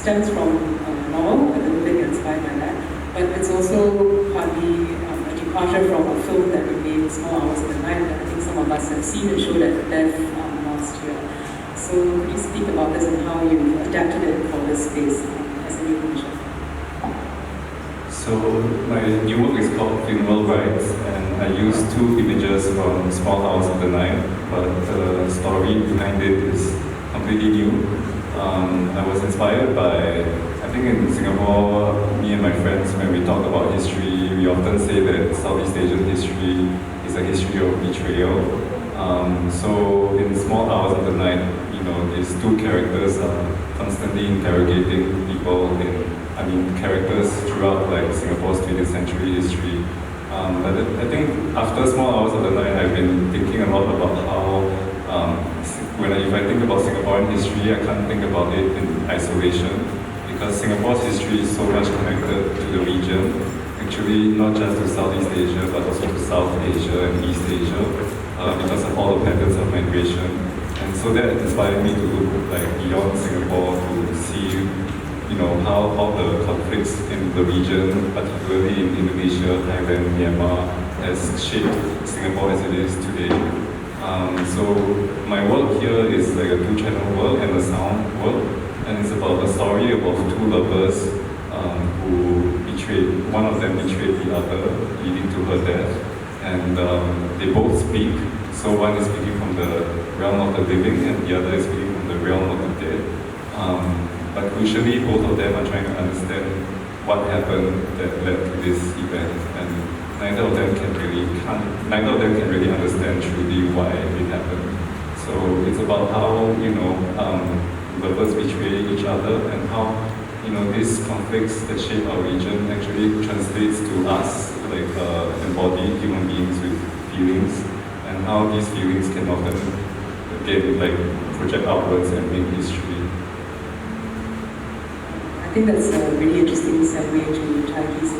stems from a novel, a little bit inspired by that, but it's also partly a departure from a film that we made, Small Hours of the Night, that I think some of us have seen and showed at DEF last year. So could you speak about this and how you adapted it for this space as a new vision? So my new work is called Funeral Rites, and I used two images from Small Hours of the Night, but the story behind it is completely new. I was inspired by, I think in Singapore, me and my friends, when we talk about history, we often say that Southeast Asian history is a history of betrayal. So in Small Hours of the Night, these two characters are constantly interrogating people characters throughout Singapore's 20th century history. But I think after Small Hours of the Night, I've been thinking a lot about how, if I think about Singaporean history, I can't think about it in isolation, because Singapore's history is so much connected to the region, actually not just to Southeast Asia, but also to South Asia and East Asia, because of all the patterns of migration. And so that inspired me to look beyond Singapore to see how all the conflicts in the region, particularly in Indonesia, Thailand, Myanmar, has shaped Singapore as it is today. So my work here is like a two-channel work and a sound work, and it's about the story of two lovers who betrayed, one of them betrayed the other, leading to her death, and they both speak. So one is speaking from the realm of the living, and the other is speaking from the realm of the dead. But crucially, both of them are trying to understand what happened that led to this event, and neither of them can really understand truly why it happened. So it's about how lovers betray each other, and how these conflicts that shape our region actually translates to us, embodied human beings with feelings, and how these feelings can often project outwards and make history. I think that's a really interesting segue to Taiki's